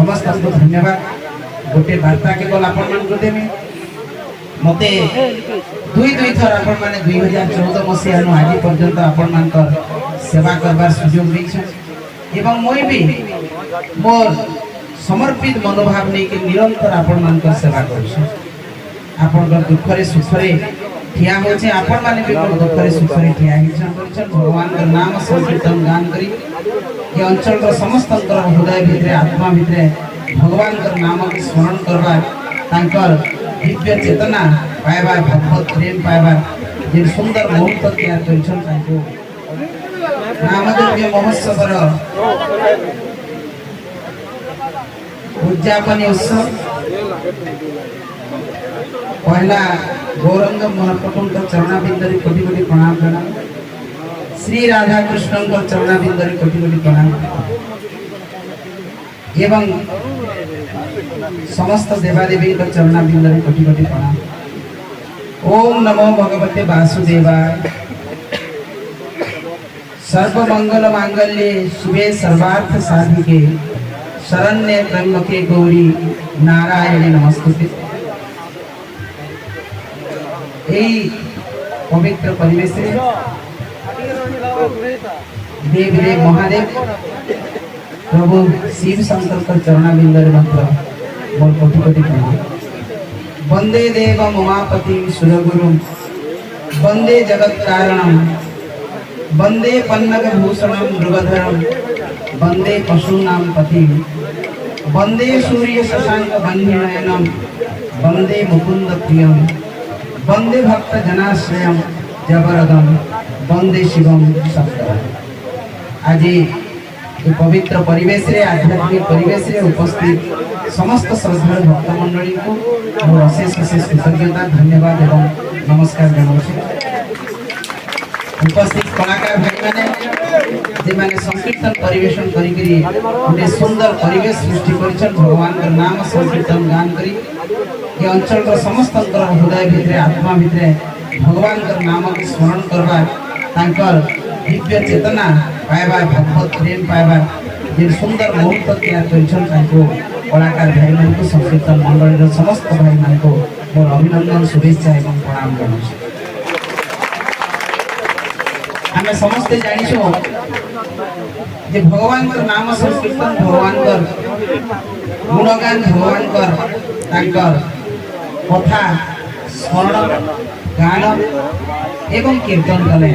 समस्त को धन्यवाद। गोटे वार्ता केवल आपण मानक देमी मते दुई दुई थर आपण माने 2014 मसीहा नु आज पर्यंत आपण मानकर सेवा करबार सुयोग दैछन एवं मोय भी मोर समर्पित मनोभाव नै कि निरंतर आपण मानकर सेवा करछु। आपण दुख रे सुख रे ठिया होचे आपण माने भी दुख रे सुख रे ठिया हिचन करछन। भगवान का नाम संकीर्तन गान करी ये अंचल रो समस्त हृदय भितरे आत्मा भितरे भगवान का नाम के स्मरण करबा तांकर दिव्य चेतना पाइबा भगवत प्रेम पाइबा जे सुंदर मुहूर्त तैयार करछन तांको नामदेव महोत्सव उद्यापन उत्सव पहला गौरंग महत्वपूर्ण का चरणाबिंदरी कोटि कोटि प्रणाम प्रणाम। श्री राधा कृष्ण का चरणाबिंदरी कोटि कोटि प्रणाम एवं समस्त देवादेवी का चरणाबिंदरी कोटि कोटि प्रणाम। ओम नमो भगवते वासुदेवाय। सर्वमंगल मांगल्ये शिवे सर्वार्थ साधिके शरण्ये त्र्यंबके गौरी नारायणी नमस्तुते। এই पवित्र परिवेश देव देव महादेव प्रभु शिव शंकर का चरणाबिंदर मंत्र मोर कोटि कोटि प्रणाम। वंदे देव उमापति सुरगुरु वंदे जगत कारणम वंदे पन्नग भूषणम मृगधरम वंदे पशूनां पति वंदे सूर्य शशांक बन्धनयनम वंदे मुकुंद प्रियम वंदे भक्त जनाश्रयम जबरदम वंदे शिवम सप्तम। आज ये पवित्र परिवेश रे आध्यात्मिक परिवेश रे उपस्थित समस्त श्रद्धालु भक्त मंडली को मोर अशेष अशेष कृतज्ञता धन्यवाद एवं नमस्कार जनाऊँ। उपस्थित कलाकार भाई माने जे माने संकीर्तन परिवेशन करी गोटे सुंदर परिवेश सृष्टि करिछन। भगवान का नाम संकीर्तन गान करी ये अंचल रो समस्त हृदय भितरे आत्मा भितरे भगवान का नाम के स्मरण करबा तांकर दिव्य चेतना पाइबा भगवत प्रेम पाइबा जे सुंदर मुहूर्त तैयार करिछन तांको कलाकार भाई मान को संकीर्तन मंडल रो समस्त भाई मान को मोर अभिनंदन शुभेच्छा एवं प्रणाम जनाऊँ। हमें समस्ते जानिछो जे भगवान का नाम संकीर्तन भगवान कर गुणगान भगवान कर तांकर कथा स्मरण गान एवं कीर्तन कले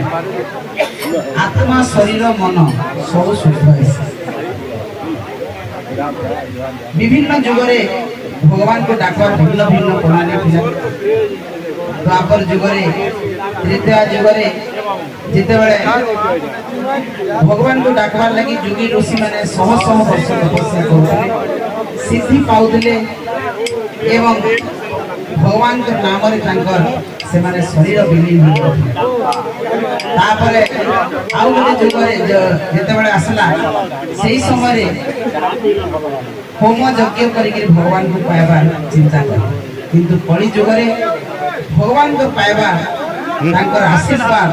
आत्मा शरीर मन सब शुद्ध है। विभिन्न जुगरे भगवान को डाकवार भिन्न भिन्न प्रणाली थिला। द्वापर जुगरे त्रेता जुगरे जिते बड़े भगवान को डाकवार लगी जुगी ऋषि माने शह शह वर्ष तपस्या करते सिद्धि पाउले एवं भगवान के नाम रे तांकर से माने शरीर विलीन हो तापरे आउ गोटे जुगरे जेते बड़े आसला सेही समय होम यज्ञ करिके भगवान को पाइबा चिंता कर किंतु कली जुगरे भगवान को पाइबा तांकर आशीर्वाद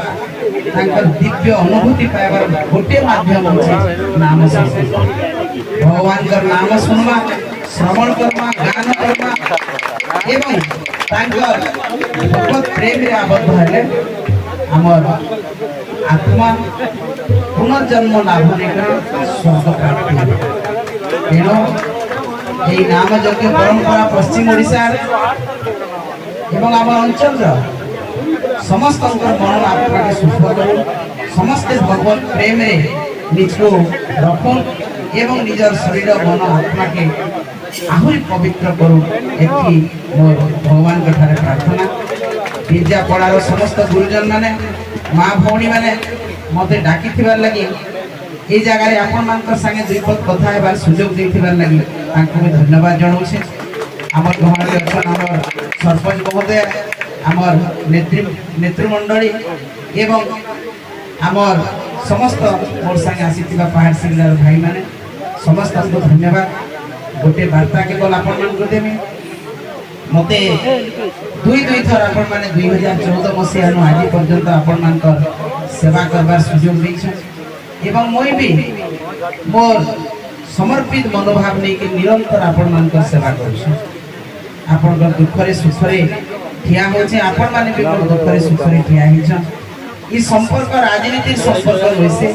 तांकर दिव्य अनुभूति पाइबार गोटे माध्यम अछि नाम संकीर्तन। भगवान का नाम सुनवा श्रवण करवा गान करवा एवं तांकर भगवत प्रेम रे आबद्ध हेले हमर आत्मा पुनर्जन्म लाभ लेकर स्वर्ग प्राप्ति। तेणु এই नाम यज्ञ परंपरा पश्चिम ओडिशा एवं आम अंचल समस्त मन आत्मा के सुख करूँ समस्ते भगवत प्रेम रे निजको रखूँ एवं निजर शरीर मन आत्मा के आहुरी पवित्र करूँ एथि मोर भगवान के ठारे प्रार्थना। गिरजा पड़ार समस्त गुरुजन माने माँ भौणी माने मते डाकी थिबार लगी ए जगह रे आपन मानकर संगे दुई पद कथा हेबार सुयोग देथिबार लगी तांको भी धन्यवाद जणाउछे। हमर गहरे अछन हमर सरपंच महोदय हमर नेतृमंडली एवं हमर समस्त मोर संगे आसीथिबा पहाड़ सिंगलार भाई माने समस्त को धन्यवाद। गोटे वार्ता केवल आपण मानक देमी मते दुई दुई थर आपण माने 2014 मसीहा नु आज पर्यंत आपण मानकर सेवा करबार सुयोग दैछन एवं मोय भी मोर समर्पित मनोभाव नहीं कि निरंतर आपण मान सेवा कर आपण दुखरे सुखरे ठिया होचे आपण माने भी दुखरे सुखरे ठिया हिछ ई संपर्क राजनीतिक संपर्क होइसे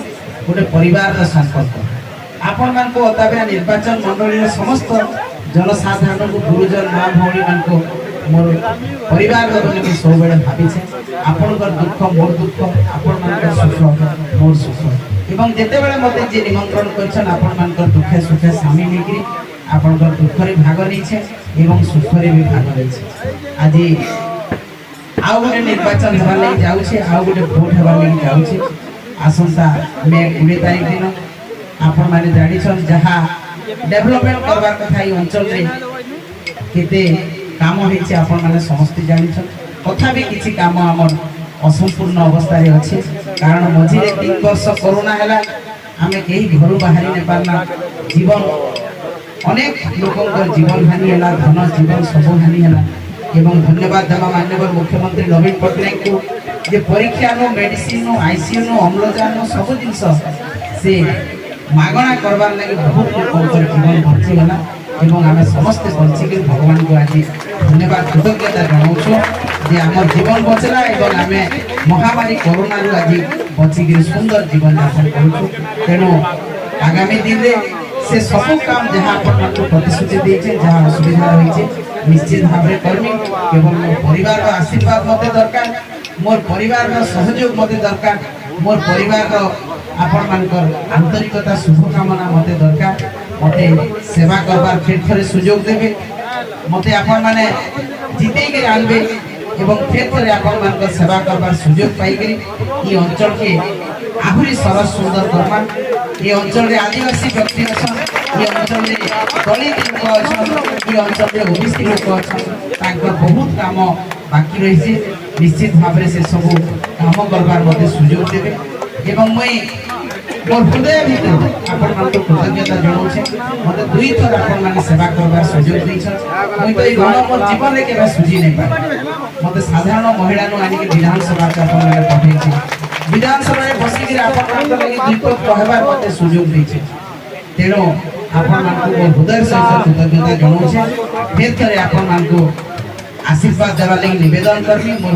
गोटे परिवार का संपर्क आपण मान को अताबे निर्वाचन मंडली समस्त जनसाधारण को गुरुजन मां भौणी मान को मोर परिवार बोली सब बेले भाभी आपण दुख मोर दुख आपण मान सुख मोर सुख एवं जेते बेले मते जे निमंत्रण करछन आपण मान दुखे सुखे शामिल हेकरी आपण दुख रे भाग नैछे एवं सुख रे भी भाग नैछे आज आउ गोटे निर्वाचन हेबार लागि जाउछे आउ गोटे भोट हेबार लागि जाउछे आसंता मे 20 तारिख दिन आपण माने जानि छन जहा डेवलपमेंट करबार कथा ई अंचल रे केते काम होइछे आपण माने समस्त जानि छन कथा भी किछि काम हमर असंपूर्ण अवस्था रे अछि कारण मझिरे 3 वर्ष कोरोना हैला आमे केही घर बाहरी ने पारना जीवन अनेक लोकंकर जीवन हानि हैला धन जीवन सब हानि हैला एवं धन्यवाद देवा माननीय मुख्यमंत्री नवीन पटनायक को जे परीक्षा no medicine no ICU no अम्लजान नो सब जिनस से मागणा करबार लागि बहुत लोकंकर जीवन बची गला एवं आमे समस्त बची के भगवान को आज धन्यवाद कृतज्ञता जनाउछो जे हमर जीवन बचला एवं आमे महामारी कोरोना रु आज बची के सुंदर जीवन यापन करूछु तेनो आगामी दिन रे से सब काम जहाँ अपन को प्रतिश्रुति देछे जहाँ असुविधा रहिछे निश्चित भाव में करमी केवल मोर परिवार का आशीर्वाद मते दरकार मोर परिवार का सहयोग मते दरकार मोर परिवार का आपण मानकर आंतरिकता शुभकामना मते दरकार मते सेवा करबार फिर थरे सुयोग देबे मते आपण माने जीते के आनबे एवं फिर थरे आपण मानकर सेवा करबार सुयोग पाई करी ई अंचल के आहुरी सरस सुंदर कर्मा ये अंचल रे आदिवासी व्यक्ति अछन ये अंचल रे दलित लोक अछन ये अंचल रे ओबीसी लोक अछन तांकर बहुत काम बाकी रहिছে निश्चित भाव से सब काम करबार मते सुयोग देबे एवं मैं मोर हृदय भीतर आपण मान को कृतज्ञता जणाउछे मते दुई थर आपण मान सेवा करबार सुयोग दैछ मैं तो गण मोर जीवन रे केबे सुजी नै पाए मते साधारण महिला नो आनी के विधानसभा का आपण मान पठैछि विधानसभा में बसी के आपण मान लगे दीपक कहबार मते सुयोग दैछि तेनो आपण मान को हृदय से कृतज्ञता जणाउछे फेर थरे आपण मान को आशीर्वाद देवा लागि निवेदन करबी मोर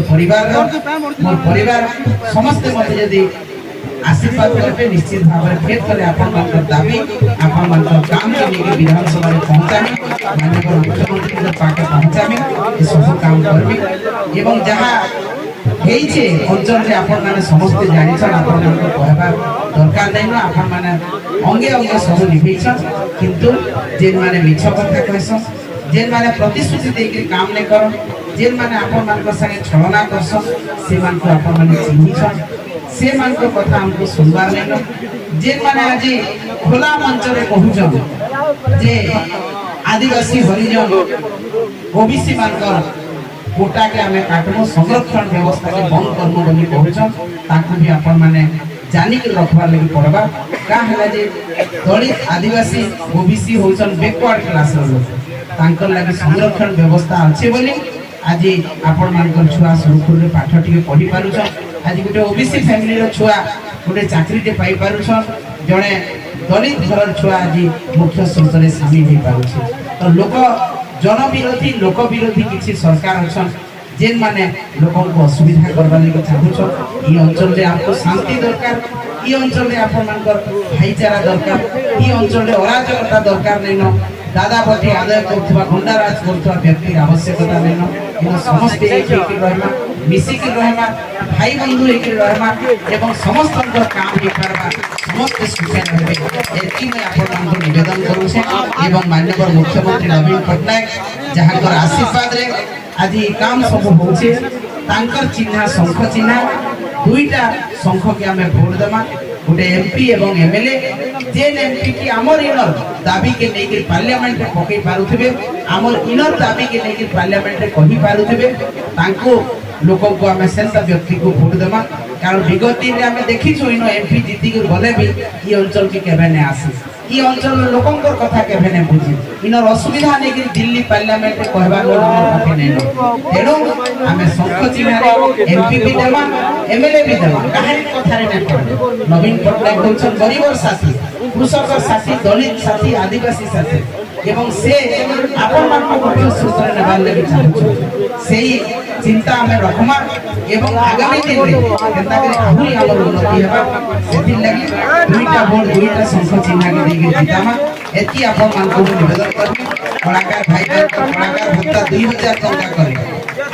परिवार समस्त मते यदि आशीर्वाद करबे निश्चित भाव में फेर थरे आपण मान को दाबी आपण मान को काम के लिए विधानसभा में पहुंचाबी माननीय मुख्यमंत्री के पाके पहुंचाबी ए सब काम करबी एवं जहां हेइछे अंचल रे आपण माने समस्त जानि छन आपण मान को कहबा दरकार नै न आपण माने अंगे अंगे सब निभैछन किंतु जेन माने मिछ कथा कहसन जेन माने प्रतिश्रुति देके काम नै करन जेन माने आपण मान को संगे छलना करसन से मान को आपण माने चिन्ही छन से मान को कथा हमको सुनबार नै न जेन माने आज खुला मंच रे कहूछन जे आदिवासी हरिजन ओबीसी मान को कोटा के हमें काटमो संरक्षण व्यवस्था के बंद करमो बोली कहछन ताकू भी आपण माने जानि के रखबार लागि पड़बा का हला जे दलित आदिवासी ओबीसी होछन बैकवर्ड क्लास रो तांकर लागि संरक्षण व्यवस्था अछि बोली आज आपण मानकर छुआ सुरखुर रे पाठ टिके पढी पारुछन आज गोटे ओबीसी फैमिली रो छुआ गोटे चाकरी टे पाई पारुछन जणे दलित घर छुआ आज मुख्य स्रोत रे शामिल हे पारुछ तो लोक जन विरोधी लोक विरोधी किसी सरकार अछन जेन माने लोकन को असुविधा करबा लागि चाहूछन ई अंचल रे आपको शांति दरकार ई अंचल रे आपण मानकर भाईचारा दरकार ई अंचल रे अराजकता दरकार नै न दादा बटी आदाय करथवा गुंडाराज करथवा व्यक्ति आवश्यकता नै न इन समस्त एक के रहमा मिसी के रहमा भाई बंधु एक रहमा एवं समस्त काम हे करबा समस्त सुविधा हेबे एति में आपण मान निवेदन करू छे एवं माननीय मुख्यमंत्री नवीन पटनायक जहां कर आशीर्वाद रे आज काम सब होछे तांकर चिन्ह शंख चिन्ह दुईटा शंख के हमें भोट देमा गोटे एमपी एवं एमएलए जेन एमपी की आमर इनर दाबी के लेके पार्लियामेंट रे पकई पारुथिबे आमर इनर दाबी के लेके पार्लियामेंट रे कहि पारुथिबे तांको लोक को हमें सेंता व्यक्ति को भोट देमा कारण विगत दिन रे हमें देखि छु इनो एमपी जीती के गले भी ई अंचल के केबे ने आसी ই অঞ্চল লোকঙ্কর কথা কেবে নে বুঝি ইনর অসুবিধা নেই কি দিল্লি পার্লামেন্টে কহবার লোক আমার পাখে নেই তেণু আমি শঙ্খ চিহ্নারে এমপি বি দেমা এমএলএ বি দেমা কাহারি কথারে না পড়ে নবীন পটনায়ক হচ্ছেন গরিবর সাথী কৃষকর সাথী দলিত সাথী আদিবাসী সাথী এবং সে আপন মানুষ মুখ্য সূত্রে নেবার লাগি চাহুଛୁ সেই চিন্তা আমি রখমা এবং আগামী দিনে কেনতা করে আহুরি আমার উন্নতি হেবা সেথির লাগি দুইটা ভোট দুইটা শঙ্খ চিহ্নকে ଦେଇକି জিতামা এতি আপন মানুষ নিবেদন করবি কলাকার ভাই কলাকার ভত্তা 2000 টଙ୍କା করে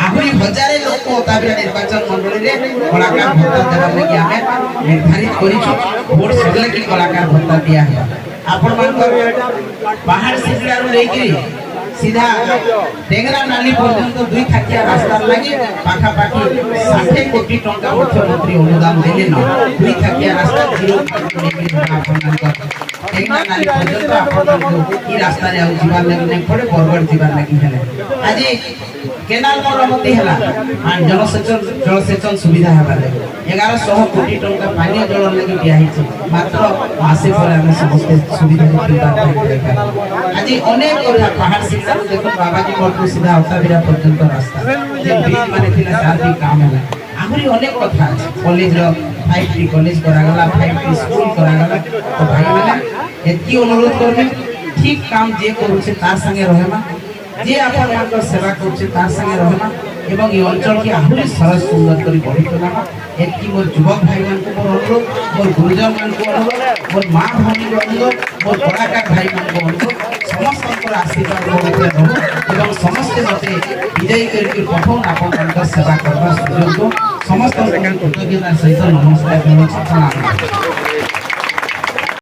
আহুরি হাজারে লোক তাবিয়া নির্বাচন মণ্ডলীরে কলাকার ভত্তা দেবার লাগি আমি নির্ধারিত করিছু ভোট সরলে কি কলাকার ভত্তা দিয়া হেবা আপন মানকর পাহাড় সিগড়ারু লেকি सीधा टेंगरा नाली पर्यंत दुई थाकिया रास्ता लगी पाखापाखि 60 कोटी टंका मुख्यमंत्री अनुदान देले न दुई थाकिया रास्ता 0 टेंगरा नाली पर्यंत आपन ई रास्ता रे जीवन लगी नै पड़े बरगड़ जीवन लगी हेले आज केनाल मरम्मती हला आन जलसेचन सुविधा हेबा लगी 1100 कोटी टंका पानी जल लगी दिया हिचे मात्र मासे पर हम समस्त सुविधा पीवा आज अनेक कथा पहाड़ शिक्षा देखो बाबाजी मोटू सीधा अवताबिरा पर्यंत रास्ता जे ब्रिज माने थिला तार भी काम है आहुरी अनेक कथा कॉलेज रो 5T कॉलेज करा गला 5T स्कूल करा गला तो भाई माने एती अनुरोध करबे ठीक काम जे करू छे तार संगे रहेमा जे आपन मानकर सेवा करू छे तार संगे रहेमा एवं ये अंचल के आहुरी सरस सुंदर करी बढ़ी तोलामा एती मोर युवक भाई मान को अनुरोध मोर गुरुजन मान को अनुरोध मोर मां भौणी को अनुरोध मोर कलाकार भाई मान को अनुरोध समस्त आशीर्वाद एवं समस्त मते विजयी करके पठन आपन सेवा करवा सुयोग समस्त कृतज्ञता सहित नमस्कार